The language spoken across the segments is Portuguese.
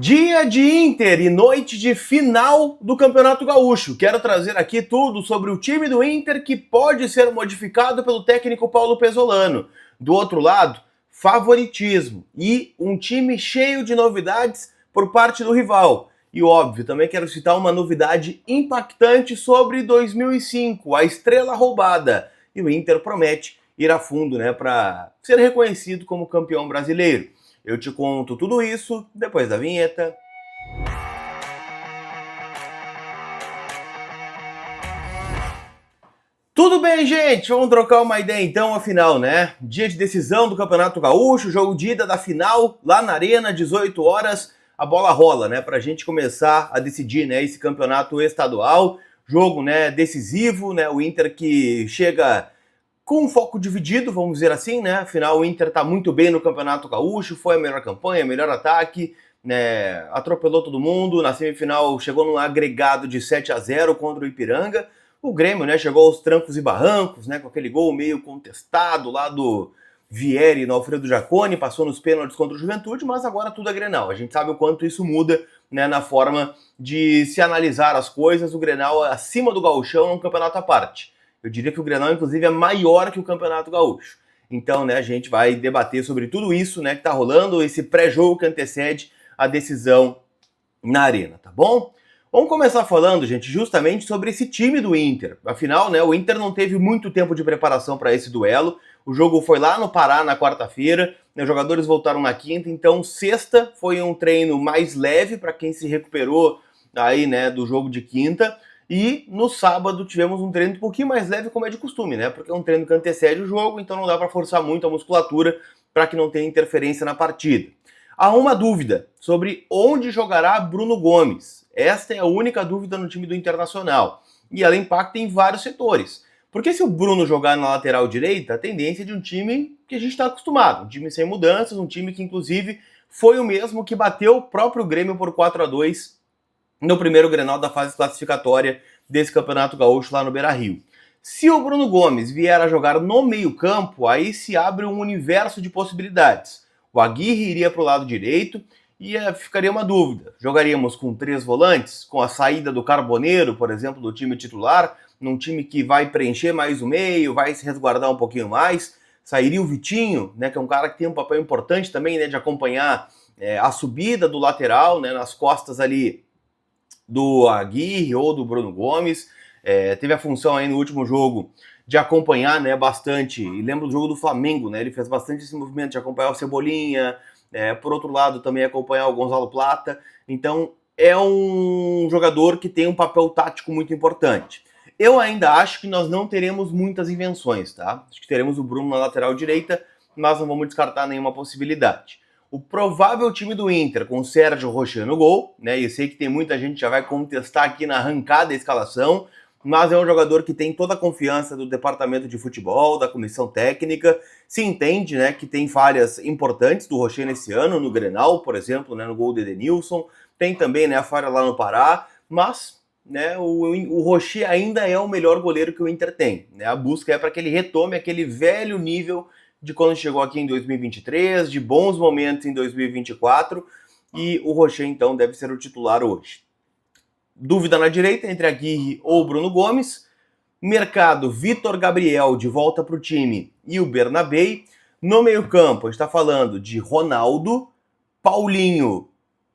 Dia de Inter e noite de final do Campeonato Gaúcho. Quero trazer aqui tudo sobre o time do Inter que pode ser modificado pelo técnico Paulo Pesolano. Do outro lado, favoritismo e um time cheio de novidades por parte do rival. E óbvio, também quero citar uma novidade impactante sobre 2005, a estrela roubada. E o Inter promete ir a fundo, para ser reconhecido como campeão brasileiro. Eu te conto tudo isso depois da vinheta. Tudo bem, gente? Vamos trocar uma ideia então, afinal, Dia de decisão do Campeonato Gaúcho, jogo de ida da final, lá na Arena, 18 horas, a bola rola, pra gente começar a decidir, esse campeonato estadual. Jogo, decisivo, o Inter que chega com um foco dividido, vamos dizer assim, Afinal, o Inter tá muito bem no Campeonato Gaúcho, foi a melhor campanha, melhor ataque, atropelou todo mundo, na semifinal chegou num agregado de 7-0 contra o Ipiranga. O Grêmio, chegou aos trancos e barrancos, com aquele gol meio contestado lá do Vieri no Alfredo Jaconi, passou nos pênaltis contra o Juventude, mas agora tudo é Grenal. A gente sabe o quanto isso muda, na forma de se analisar as coisas. O Grenal, acima do Gauchão, é um campeonato à parte. Eu diria que o Grenal, inclusive, é maior que o Campeonato Gaúcho. Então, a gente vai debater sobre tudo isso, que tá rolando, esse pré-jogo que antecede a decisão na Arena, tá bom? Vamos começar falando, gente, justamente sobre esse time do Inter. Afinal, o Inter não teve muito tempo de preparação para esse duelo. O jogo foi lá no Pará na quarta-feira, os jogadores voltaram na quinta, então sexta foi um treino mais leve para quem se recuperou aí, do jogo de quinta. E no sábado tivemos um treino um pouquinho mais leve, como é de costume, Porque é um treino que antecede o jogo, então não dá para forçar muito a musculatura para que não tenha interferência na partida. Há uma dúvida sobre onde jogará Bruno Gomes. Esta é a única dúvida no time do Internacional. E ela impacta em vários setores. Porque se o Bruno jogar na lateral direita, a tendência é de um time que a gente está acostumado. Um time sem mudanças, um time que inclusive foi o mesmo que bateu o próprio Grêmio por 4-2 no primeiro Grenal da fase classificatória desse Campeonato Gaúcho lá no Beira-Rio. Se o Bruno Gomes vier a jogar no meio-campo, aí se abre um universo de possibilidades. O Aguirre iria para o lado direito e ficaria uma dúvida. Jogaríamos com 3 volantes, com a saída do Carboneiro, por exemplo, do time titular, num time que vai preencher mais o meio, vai se resguardar um pouquinho mais. Sairia o Vitinho, que é um cara que tem um papel importante também, de acompanhar a subida do lateral, nas costas ali do Aguirre ou do Bruno Gomes. Teve a função aí no último jogo de acompanhar, bastante, e lembro do jogo do Flamengo, ele fez bastante esse movimento de acompanhar o Cebolinha, por outro lado também acompanhar o Gonzalo Plata. Então é um jogador que tem um papel tático muito importante. Eu ainda acho que nós não teremos muitas invenções, tá? Acho que teremos o Bruno na lateral direita, mas não vamos descartar nenhuma possibilidade. O provável time do Inter, com o Sérgio Rocher no gol, e eu sei que tem muita gente que já vai contestar aqui na arrancada a escalação, mas é um jogador que tem toda a confiança do departamento de futebol, da comissão técnica. Se entende, que tem falhas importantes do Rocher nesse ano, no Grenal, por exemplo, no gol de Edenilson. Tem também, a falha lá no Pará, mas o Rocher ainda é o melhor goleiro que o Inter tem. A busca é para que ele retome aquele velho nível de quando chegou aqui em 2023, de bons momentos em 2024, e o Rocher, então, deve ser o titular hoje. Dúvida na direita entre Aguirre ou Bruno Gomes. Mercado, Vitor Gabriel de volta para o time e o Bernabei. No meio-campo, a gente está falando de Ronaldo, Paulinho,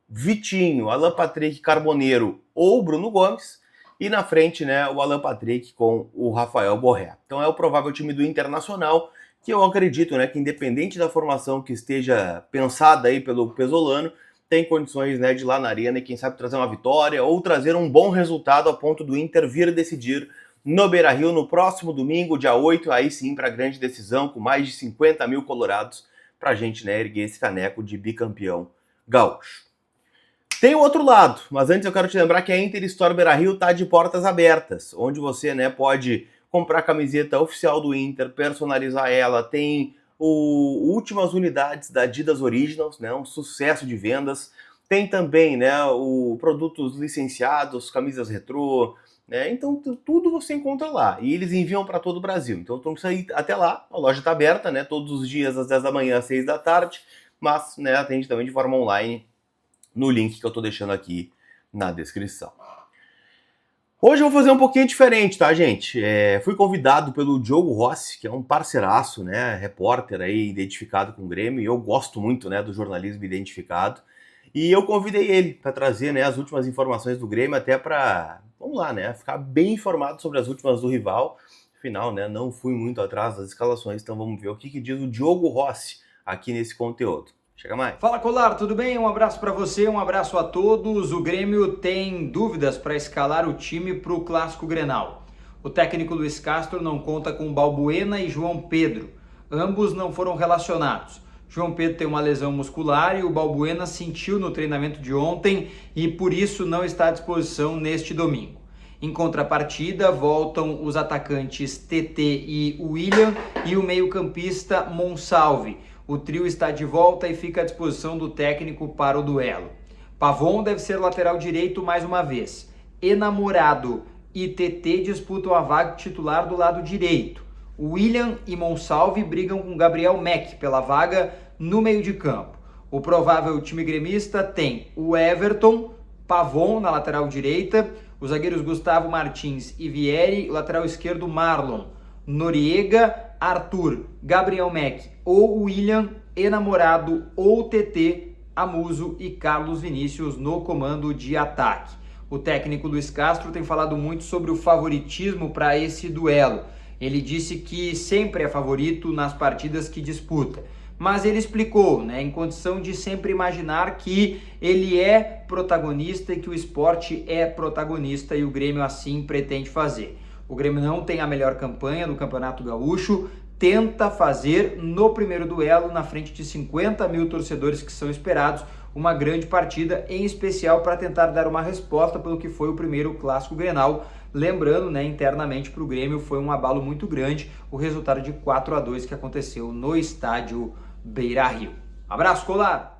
Vitinho, Alan Patrick, Carboneiro ou Bruno Gomes. E na frente, o Alan Patrick com o Rafael Borré. Então é o provável time do Internacional, que eu acredito, que independente da formação que esteja pensada aí pelo Pesolano, tem condições, de ir lá na Arena e quem sabe trazer uma vitória ou trazer um bom resultado a ponto do Inter vir decidir no Beira-Rio no próximo domingo, dia 8, aí sim para a grande decisão, com mais de 50 mil colorados, para a gente erguer esse caneco de bicampeão gaúcho. Tem o outro lado, mas antes eu quero te lembrar que a Inter Store Beira-Rio está de portas abertas, onde você pode comprar a camiseta oficial do Inter, personalizar ela, tem últimas unidades da Adidas Originals, um sucesso de vendas. Tem também produtos licenciados, camisas retrô, então tudo você encontra lá. E eles enviam para todo o Brasil. Então tu não precisa ir até lá, a loja está aberta, todos os dias às 10 da manhã às 6 da tarde, mas atende também de forma online no link que eu tô deixando aqui na descrição. Hoje eu vou fazer um pouquinho diferente, tá, gente? Fui convidado pelo Diogo Rossi, que é um parceiraço, né, repórter aí identificado com o Grêmio, e eu gosto muito, né, do jornalismo identificado, e eu convidei ele para trazer, né, as últimas informações do Grêmio, até para, vamos lá, né, ficar bem informado sobre as últimas do rival. Afinal, né, não fui muito atrás das escalações, então vamos ver o que diz o Diogo Rossi aqui nesse conteúdo. Chega mais. Fala, Colar, tudo bem? Um abraço para você, um abraço a todos. O Grêmio tem dúvidas para escalar o time para o Clássico Grenal. O técnico Luiz Castro não conta com Balbuena e João Pedro. Ambos não foram relacionados. João Pedro tem uma lesão muscular e o Balbuena sentiu no treinamento de ontem e por isso não está à disposição neste domingo. Em contrapartida, voltam os atacantes TT e William e o meio-campista Monsalve. O trio está de volta e fica à disposição do técnico para o duelo. Pavon deve ser lateral direito mais uma vez. Enamorado e TT disputam a vaga titular do lado direito. William e Monsalve brigam com Gabriel Mack pela vaga no meio de campo. O provável time gremista tem o Everton, Pavon na lateral direita, os zagueiros Gustavo Martins e Vieri, o lateral esquerdo Marlon, Noriega, Arthur, Gabriel Mack ou William, Enamorado ou TT, Amuso e Carlos Vinícius no comando de ataque. O técnico Luiz Castro tem falado muito sobre o favoritismo para esse duelo. Ele disse que sempre é favorito nas partidas que disputa. Mas ele explicou, né, em condição de sempre imaginar que ele é protagonista e que o esporte é protagonista e o Grêmio assim pretende fazer. O Grêmio não tem a melhor campanha do Campeonato Gaúcho, tenta fazer no primeiro duelo, na frente de 50 mil torcedores que são esperados, uma grande partida, em especial para tentar dar uma resposta pelo que foi o primeiro Clássico Grenal. Lembrando, né, internamente para o Grêmio foi um abalo muito grande o resultado de 4-2 que aconteceu no estádio Beira-Rio. Abraço, Colar!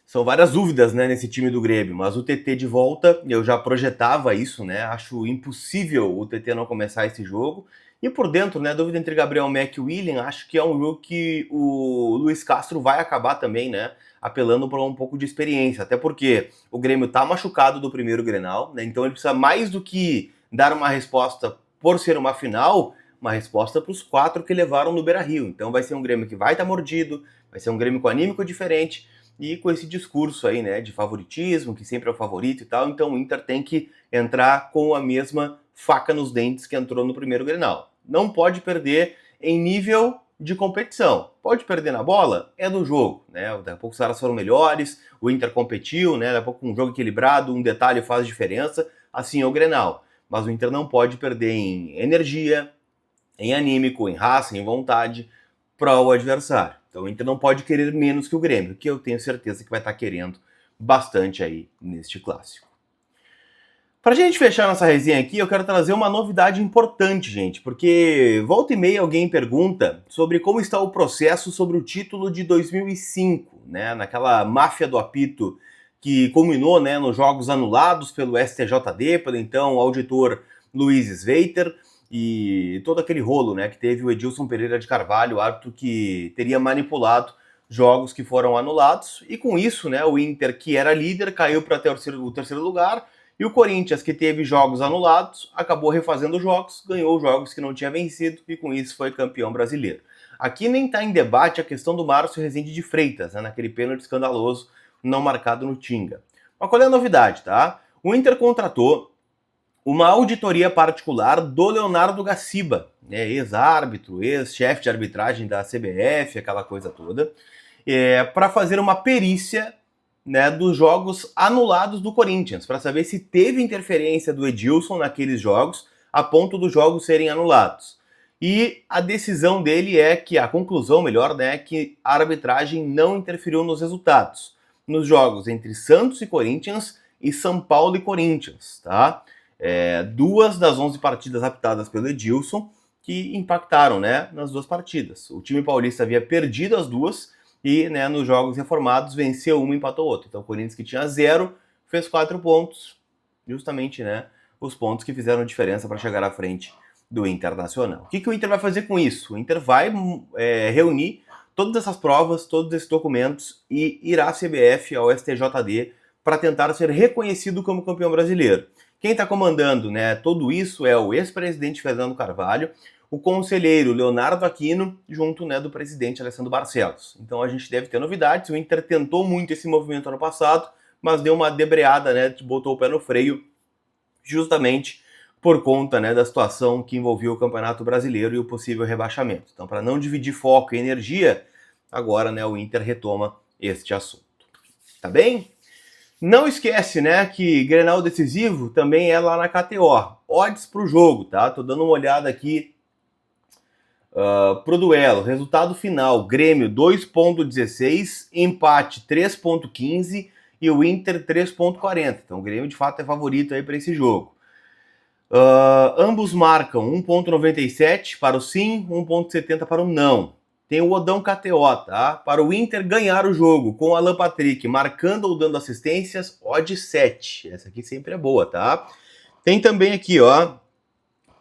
São várias dúvidas, né, nesse time do Grêmio, mas o TT de volta, eu já projetava isso, né, acho impossível o TT não começar esse jogo. E por dentro, né, dúvida entre Gabriel Mack e William, acho que é um jogo que o Luiz Castro vai acabar também, né, apelando para um pouco de experiência, até porque o Grêmio tá machucado do primeiro Grenal, né, então ele precisa mais do que dar uma resposta por ser uma final, uma resposta para os 4 que levaram no Beira-Rio. Então vai ser um Grêmio que vai estar mordido, vai ser um Grêmio com anímico diferente, e com esse discurso aí, né, de favoritismo, que sempre é o favorito e tal, então o Inter tem que entrar com a mesma faca nos dentes que entrou no primeiro Grenal. Não pode perder em nível de competição. Pode perder na bola? É do jogo, né? Daqui a pouco os caras foram melhores, o Inter competiu, né? Daqui a pouco um jogo equilibrado, um detalhe faz diferença, assim é o Grenal. Mas o Inter não pode perder em energia, em anímico, em raça, em vontade para o adversário. Então o Inter não pode querer menos que o Grêmio, que eu tenho certeza que vai estar querendo bastante aí neste clássico. Pra gente fechar nossa resenha aqui, eu quero trazer uma novidade importante, gente, porque volta e meia alguém pergunta sobre como está o processo sobre o título de 2005, né, naquela máfia do apito que culminou, né, nos jogos anulados pelo STJD, pelo então auditor Luiz Sveiter, e todo aquele rolo, né, que teve o Edilson Pereira de Carvalho, árbitro que teria manipulado jogos que foram anulados, e com isso, né, o Inter, que era líder, caiu para o terceiro lugar, e o Corinthians, que teve jogos anulados, acabou refazendo jogos, ganhou jogos que não tinha vencido, e com isso foi campeão brasileiro. Aqui nem está em debate a questão do Márcio Rezende de Freitas, né, naquele pênalti escandaloso não marcado no Tinga. Mas qual é a novidade, tá? O Inter contratou uma auditoria particular do Leonardo Gaciba, né, ex-árbitro, ex-chefe de arbitragem da CBF, aquela coisa toda, para fazer uma perícia, né, dos jogos anulados do Corinthians, para saber se teve interferência do Edilson naqueles jogos, a ponto dos jogos serem anulados. E a decisão dele é que, a conclusão melhor, né, é que a arbitragem não interferiu nos resultados, nos jogos entre Santos e Corinthians e São Paulo e Corinthians, tá? 2 das 11 partidas apitadas pelo Edilson que impactaram, né, nas 2 partidas. O time paulista havia perdido as 2 e, né, nos jogos reformados venceu uma e empatou outra. Então o Corinthians, que tinha 0, fez 4 pontos, justamente, né, os pontos que fizeram diferença para chegar à frente do Internacional. O que o Inter vai fazer com isso? O Inter vai reunir todas essas provas, todos esses documentos e irá à CBF, ao STJD, para tentar ser reconhecido como campeão brasileiro. Quem está comandando, né, tudo isso é o ex-presidente Fernando Carvalho, o conselheiro Leonardo Aquino, junto, né, do presidente Alessandro Barcelos. Então a gente deve ter novidades. O Inter tentou muito esse movimento ano passado, mas deu uma debreada, né, botou o pé no freio, justamente por conta, né, da situação que envolvia o Campeonato Brasileiro e o possível rebaixamento. Então, para não dividir foco e energia, agora, né, o Inter retoma este assunto. Tá bem? Não esquece, né, que Grenal decisivo também é lá na KTO. Odds pro jogo, tá? Tô dando uma olhada aqui pro duelo. Resultado final: Grêmio 2,16, empate 3,15 e o Inter 3,40. Então o Grêmio de fato é favorito aí para esse jogo. Ambos marcam 1,97 para o sim, 1,70 para o não. Tem o Odão KTO, tá? Para o Inter ganhar o jogo com o Alan Patrick marcando ou dando assistências, odd 7. Essa aqui sempre é boa, tá? Tem também aqui, ó,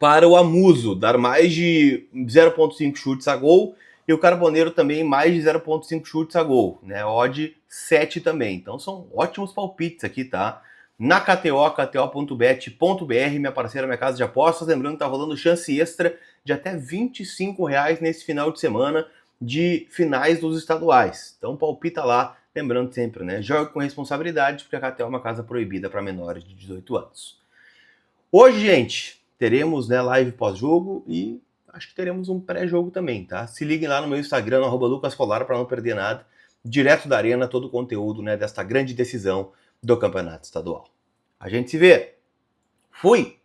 para o Amuso dar mais de 0,5 chutes a gol e o Carboneiro também mais de 0,5 chutes a gol, né? Odd 7 também. Então são ótimos palpites aqui, tá? Na KTO, kto.bet.br, minha parceira, minha casa de apostas. Lembrando que tá rolando chance extra de até R$25 nesse final de semana de finais dos estaduais. Então palpita lá, lembrando sempre, né? Jogue com responsabilidade, porque a KTO é uma casa proibida para menores de 18 anos. Hoje, gente, teremos, né, live pós-jogo e acho que teremos um pré-jogo também, tá? Se liguem lá no meu Instagram, @lucascolar, para não perder nada. Direto da arena, todo o conteúdo, né, desta grande decisão do campeonato estadual. A gente se vê. Fui!